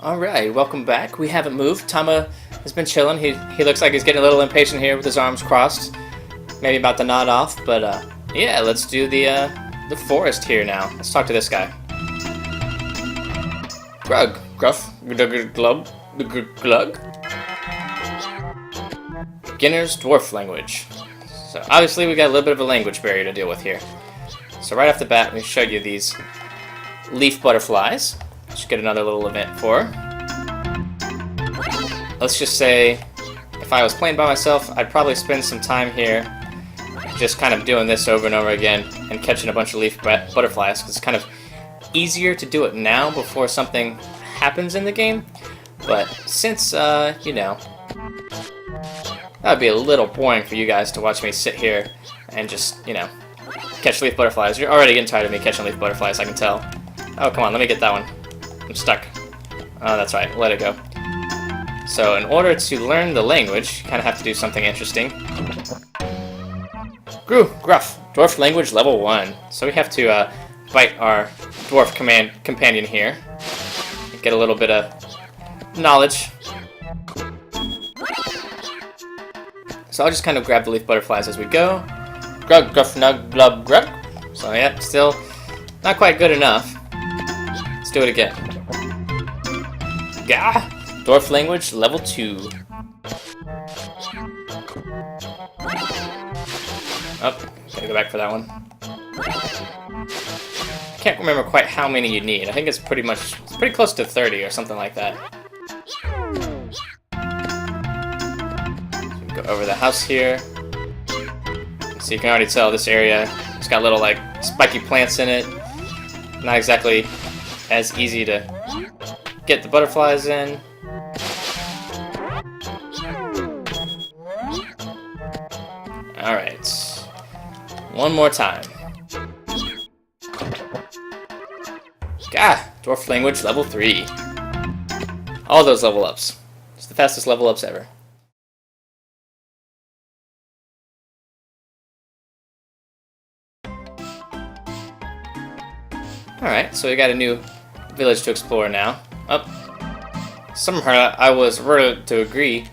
Alright, welcome back. We haven't moved. Tomba has been chilling. He looks like he's getting a little impatient here with his arms crossed. Maybe about to nod off, but yeah, let's do the forest here now. Let's talk to this guy. Grug, gruff, glub, glug. Beginner's dwarf language. So obviously we got a little bit of a language barrier to deal with here. So right off the bat, we show you these leaf butterflies. Just get another little event for. Let's just say, if I was playing by myself, I'd probably spend some time here just kind of doing this over and over again and catching a bunch of leaf butterflies, because it's kind of easier to do it now before something happens in the game. But since, you know, that would be a little boring for you guys to watch me sit here and just, you know, catch leaf butterflies. You're already getting tired of me catching leaf butterflies, I can tell. Oh, come on, let me get that one. I'm stuck. Oh, that's right, let it go. So, in order to learn the language, you kind of have to do something interesting. Gruff, dwarf language level 1. So we have to bite our dwarf companion here. Get a little bit of knowledge. So I'll just kind of grab the leaf butterflies as we go. Grug, gruff, nug, glub, grug. So yeah, still not quite good enough. Let's do it again. Gah! Dwarf language level 2. Oh, gotta go back for that one. Can't remember quite how many you need. I think it's pretty close to 30 or something like that. So go over the house here. So you can already tell this area, it's got little like spiky plants in it. Not exactly as easy to get the butterflies in. Alright. One more time. Dwarf language level 3. All those level ups. It's the fastest level ups ever. Alright, so we got a new village to explore now. Somehow I was ready to agree.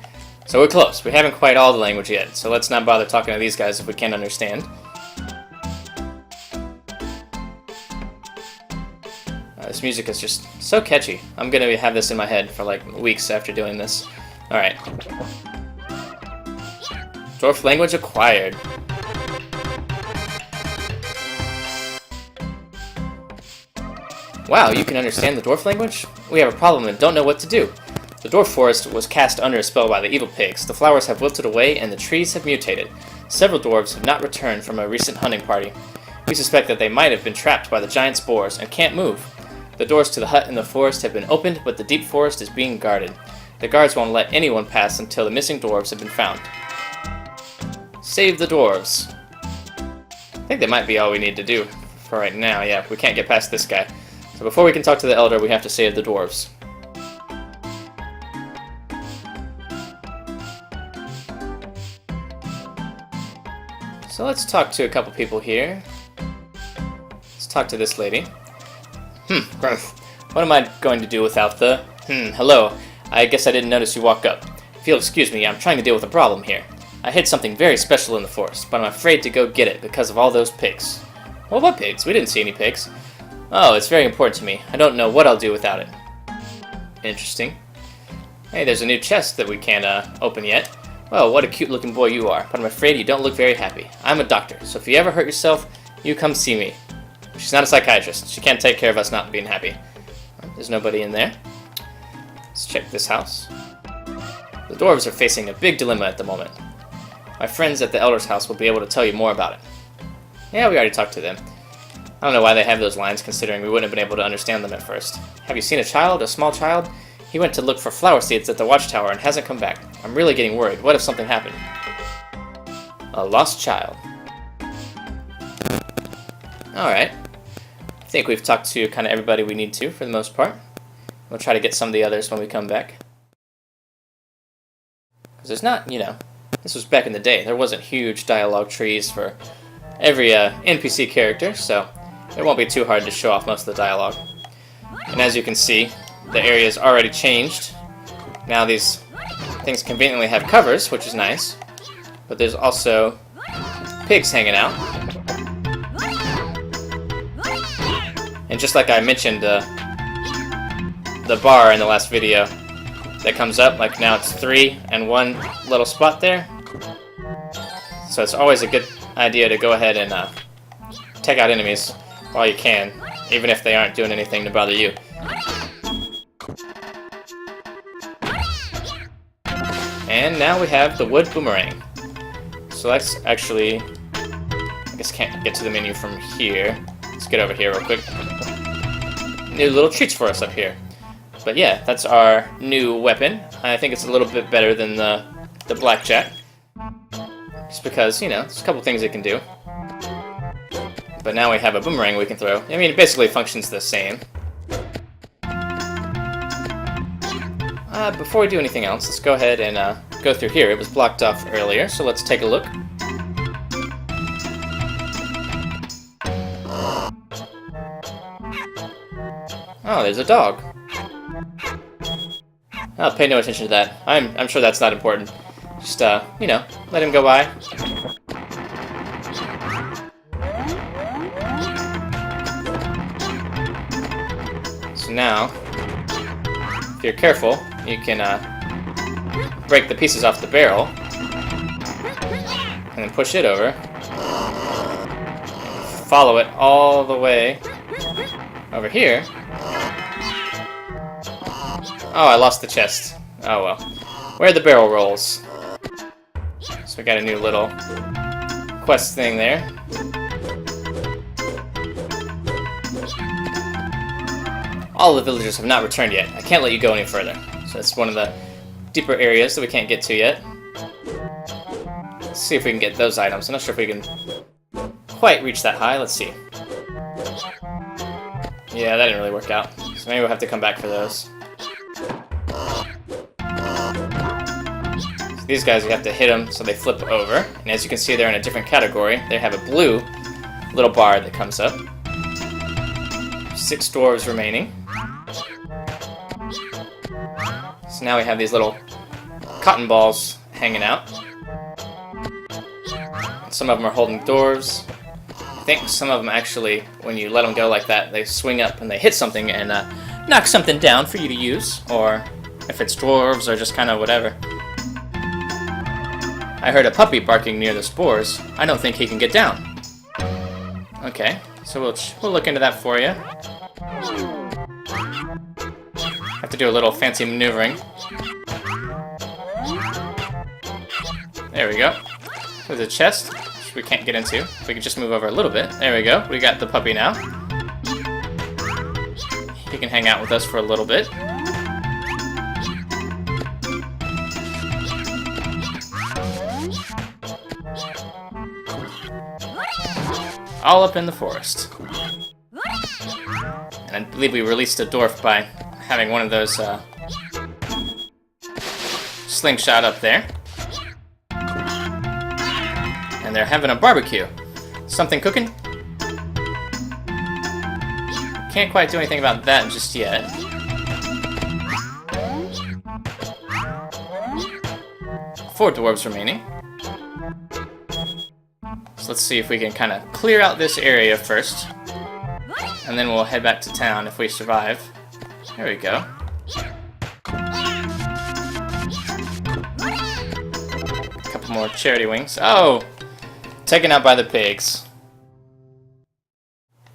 So we're close. We haven't quite all the language yet, so let's not bother talking to these guys if we can't understand. This music is just so catchy. I'm gonna have this in my head for like weeks after doing this. Alright. Dwarf language acquired. Wow, you can understand the dwarf language? We have a problem and don't know what to do. The dwarf forest was cast under a spell by the evil pigs. The flowers have wilted away and the trees have mutated. Several dwarves have not returned from a recent hunting party. We suspect that they might have been trapped by the giant spores and can't move. The doors to the hut in the forest have been opened, but the deep forest is being guarded. The guards won't let anyone pass until the missing dwarves have been found. Save the dwarves. I think that might be all we need to do for right now. Yeah, we can't get past this guy. So before we can talk to the elder, we have to save the dwarves. So let's talk to a couple people here. Let's talk to this lady. What am I going to do without the... hello. I guess I didn't notice you walk up. If you'll excuse me, I'm trying to deal with a problem here. I hid something very special in the forest, but I'm afraid to go get it because of all those pigs. Well, what pigs? We didn't see any pigs. Oh, it's very important to me. I don't know what I'll do without it. Interesting. Hey, there's a new chest that we can't open yet. Well, what a cute looking boy you are, but I'm afraid you don't look very happy. I'm a doctor, so if you ever hurt yourself, you come see me. She's not a psychiatrist. She can't take care of us not being happy. There's nobody in there. Let's check this house. The dwarves are facing a big dilemma at the moment. My friends at the elder's house will be able to tell you more about it. Yeah, we already talked to them. I don't know why they have those lines, considering we wouldn't have been able to understand them at first. Have you seen a child, a small child? He went to look for flower seeds at the watchtower and hasn't come back. I'm really getting worried. What if something happened? A lost child. Alright. I think we've talked to kind of everybody we need to, for the most part. We'll try to get some of the others when we come back. Because there's not, you know, this was back in the day. There wasn't huge dialogue trees for every NPC character, so it won't be too hard to show off most of the dialogue. And as you can see, the area is already changed. Now these things conveniently have covers, which is nice. But there's also pigs hanging out. And just like I mentioned, the bar in the last video that comes up, like now it's 3 and 1 little spot there. So it's always a good idea to go ahead and take out enemies while you can, even if they aren't doing anything to bother you. And now we have the wood boomerang. So let's actually, I guess can't get to the menu from here. Let's get over here real quick. New little treats for us up here. But yeah, that's our new weapon. I think it's a little bit better than the blackjack. Just because, you know, there's a couple things it can do. But now we have a boomerang we can throw. I mean, it basically functions the same. Before we do anything else, let's go ahead and go through here. It was blocked off earlier, so let's take a look. Oh, there's a dog. I'll pay no attention to that. I'm sure that's not important. Just, you know, let him go by. So now, if you're careful, you can break the pieces off the barrel and then push it over. Follow it all the way over here. Oh, I lost the chest. Oh well. Where are the barrel rolls? So we got a new little quest thing there. All the villagers have not returned yet. I can't let you go any further. So it's one of the deeper areas that we can't get to yet. Let's see if we can get those items. I'm not sure if we can quite reach that high. Let's see. Yeah, that didn't really work out. So maybe we'll have to come back for those. So these guys, you have to hit them so they flip over. And as you can see, they're in a different category. They have a blue little bar that comes up. 6 dwarves remaining. So now we have these little cotton balls hanging out. Some of them are holding dwarves. I think some of them actually, when you let them go like that, they swing up and they hit something and knock something down for you to use. Or if it's dwarves or just kind of whatever. I heard a puppy barking near the spores. I don't think he can get down. Okay, so we'll look into that for you. Have to do a little fancy maneuvering. There we go. There's a chest, which we can't get into. We can just move over a little bit. There we go. We got the puppy now. He can hang out with us for a little bit. All up in the forest. And I believe we released a dwarf by having one of those slingshot up there. And they're having a barbecue. Something cooking? Can't quite do anything about that just yet. Four dwarves remaining. So let's see if we can kind of clear out this area first. And then we'll head back to town if we survive. There we go. A couple more charity wings. Oh! Taken out by the pigs.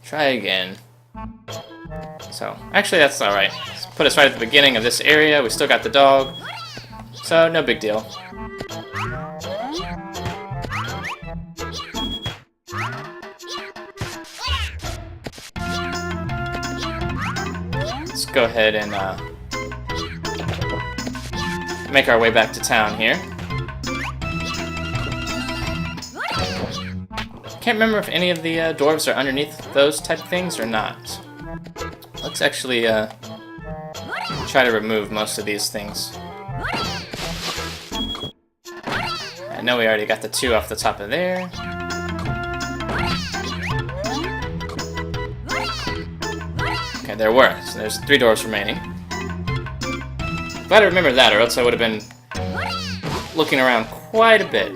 Try again. So, actually that's alright. Put us right at the beginning of this area. We still got the dog. So, no big deal. Let's go ahead and make our way back to town here. Can't remember if any of the dwarves are underneath those type of things or not. Let's actually try to remove most of these things. I know we already got the 2 off the top of there. Okay, there were. So there's 3 dwarves remaining. Glad I remembered that, or else I would have been looking around quite a bit.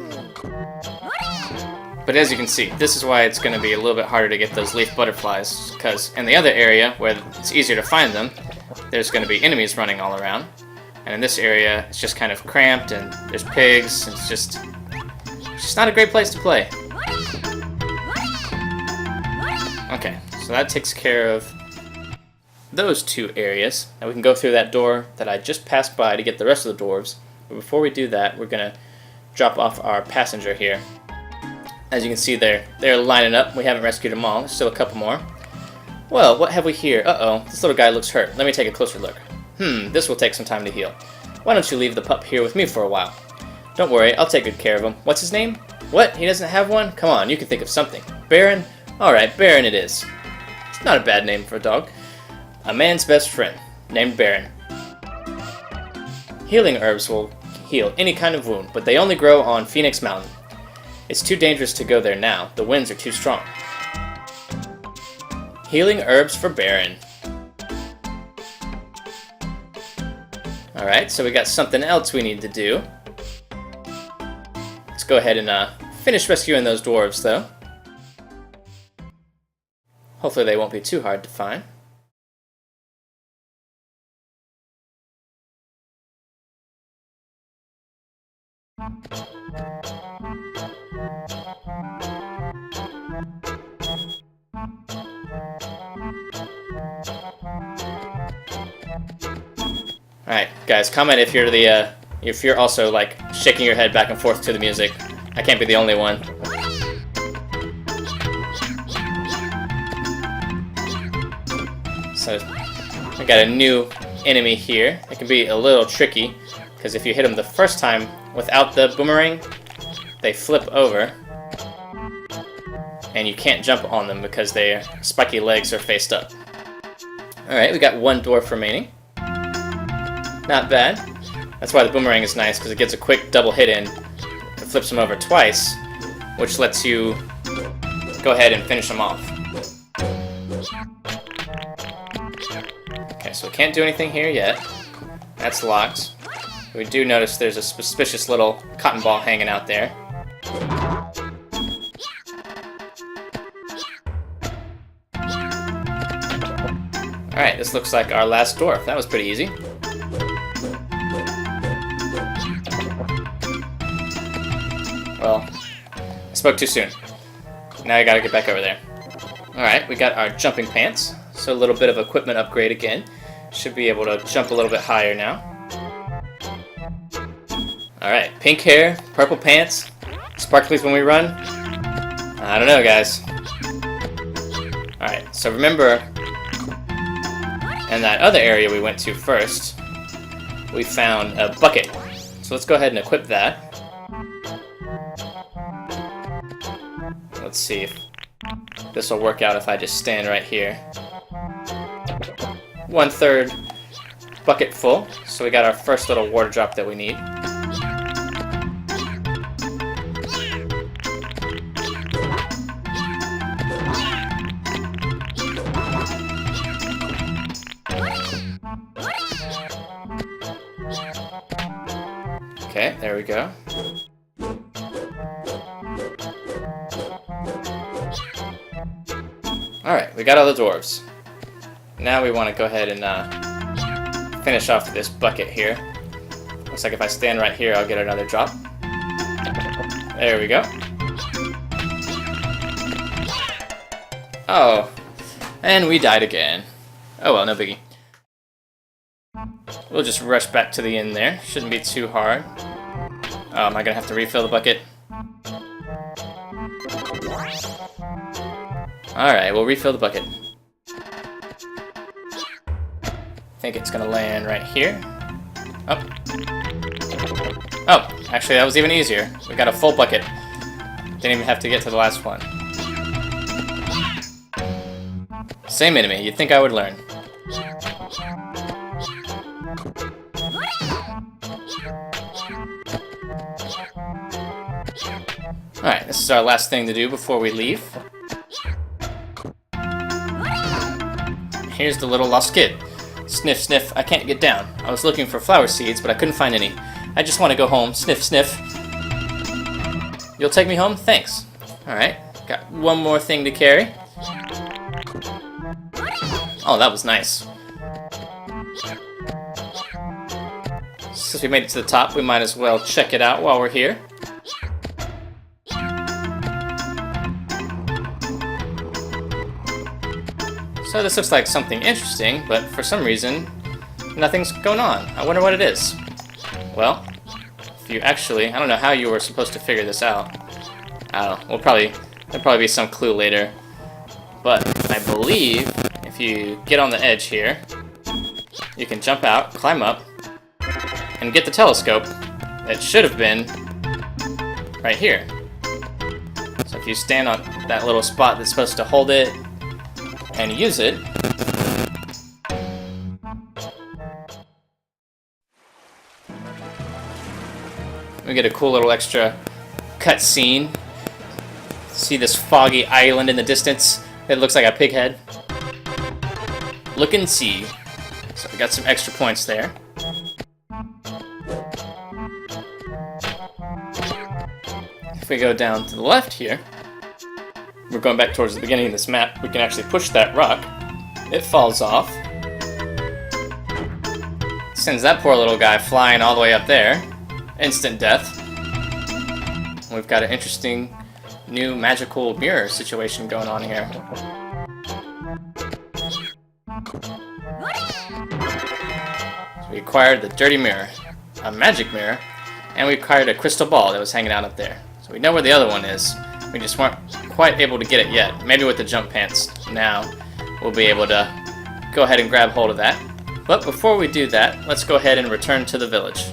But as you can see, this is why it's going to be a little bit harder to get those leaf butterflies, because in the other area, where it's easier to find them, there's going to be enemies running all around. And in this area, it's just kind of cramped, and there's pigs, and it's just not a great place to play. Okay, so that takes care of those 2 areas. Now we can go through that door that I just passed by to get the rest of the dwarves. But before we do that, we're going to drop off our passenger here. As you can see there, they're lining up. We haven't rescued them all. There's still a couple more. Well, what have we here? Uh-oh, this little guy looks hurt. Let me take a closer look. This will take some time to heal. Why don't you leave the pup here with me for a while? Don't worry, I'll take good care of him. What's his name? What? He doesn't have one? Come on, you can think of something. Baron? Alright, Baron it is. It's not a bad name for a dog. A man's best friend, named Baron. Healing herbs will heal any kind of wound, but they only grow on Phoenix Mountain. It's too dangerous to go there now. The winds are too strong. Healing herbs for Baron. Alright, so we got something else we need to do. Let's go ahead and finish rescuing those dwarves, though. Hopefully they won't be too hard to find. Alright, guys, comment if you're also like shaking your head back and forth to the music. I can't be the only one. So I got a new enemy here. It can be a little tricky because if you hit them the first time without the boomerang, they flip over and you can't jump on them because their spiky legs are faced up. Alright, we got 1 dwarf remaining. Not bad. That's why the boomerang is nice, because it gets a quick double hit in. It flips them over twice, which lets you go ahead and finish them off. Okay, so we can't do anything here yet. That's locked. We do notice there's a suspicious little cotton ball hanging out there. Alright, this looks like our last dwarf. That was pretty easy. Well, I spoke too soon. Now I gotta get back over there. Alright, we got our jumping pants. So a little bit of equipment upgrade again. Should be able to jump a little bit higher now. Alright, pink hair, purple pants, sparklies when we run. I don't know, guys. Alright, so remember, in that other area we went to first, we found a bucket. So let's go ahead and equip that. Let's see if this will work out if I just stand right here. 1/3 bucket full. So we got our first little water drop that we need. Okay, there we go. Alright, we got all the dwarves. Now we want to go ahead and finish off this bucket here. Looks like if I stand right here, I'll get another drop. There we go. Oh, and we died again. Oh well, no biggie. We'll just rush back to the inn there. Shouldn't be too hard. Oh, am I gonna have to refill the bucket? Alright, we'll refill the bucket. I think it's gonna land right here. Oh. Oh, actually that was even easier. We got a full bucket. Didn't even have to get to the last one. Same enemy, you'd think I would learn. Alright, this is our last thing to do before we leave. here's the little lost kid. Sniff, sniff, I can't get down. I was looking for flower seeds, but I couldn't find any. I just want to go home. Sniff, sniff. You'll take me home? Thanks. Alright, got one more thing to carry. Oh, that was nice. Since we made it to the top, we might as well check it out while we're here. So this looks like something interesting, but for some reason, nothing's going on. I wonder what it is. Well, if you actually, I don't know how you were supposed to figure this out. I don't know, there'll probably be some clue later. But I believe if you get on the edge here, you can jump out, climb up, and get the telescope that should have been right here. So if you stand on that little spot that's supposed to hold it and use it, we get a cool little extra cut scene. See this foggy island in the distance? It looks like a pig head. Look and see. So we got some extra points there. If we go down to the left here, we're going back towards the beginning of this map, we can actually push that rock. It falls off. Sends that poor little guy flying all the way up there. Instant death. We've got an interesting new magical mirror situation going on here. So we acquired the dirty mirror, a magic mirror, and we acquired a crystal ball that was hanging out up there. So we know where the other one is. We just weren't quite able to get it yet. Maybe with the jump pants now we'll be able to go ahead and grab hold of that. But before we do that, let's go ahead and return to the village.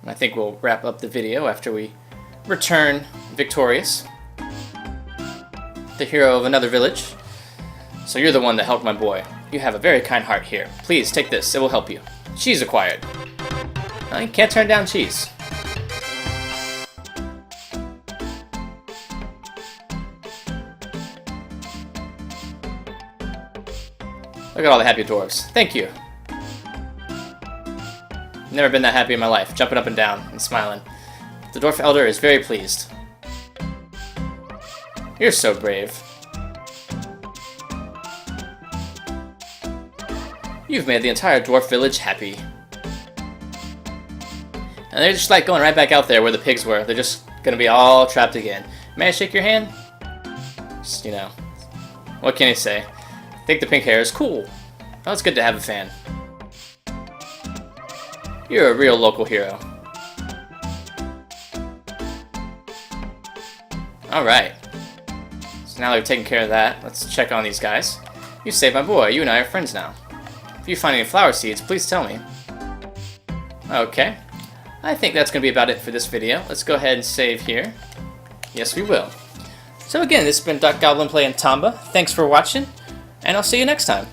I think we'll wrap up the video after we return victorious. The hero of another village. So you're the one that helped my boy. You have a very kind heart here. Please take this, it will help you. Cheese acquired. Well, you can't turn down cheese. Look at all the happy dwarves. Thank you. Never been that happy in my life, jumping up and down and smiling. The dwarf elder is very pleased. You're so brave. You've made the entire dwarf village happy. And they're just like going right back out there where the pigs were. They're just gonna be all trapped again. May I shake your hand? Just, you know, what can I say? I think the pink hair is cool. Oh, it's good to have a fan. You're a real local hero. Alright. So now that we've taken care of that, let's check on these guys. You saved my boy. You and I are friends now. If you find any flower seeds, please tell me. Okay. I think that's going to be about it for this video. Let's go ahead and save here. Yes, we will. So again, this has been Duck Goblin playing Tomba. Thanks for watching, and I'll see you next time.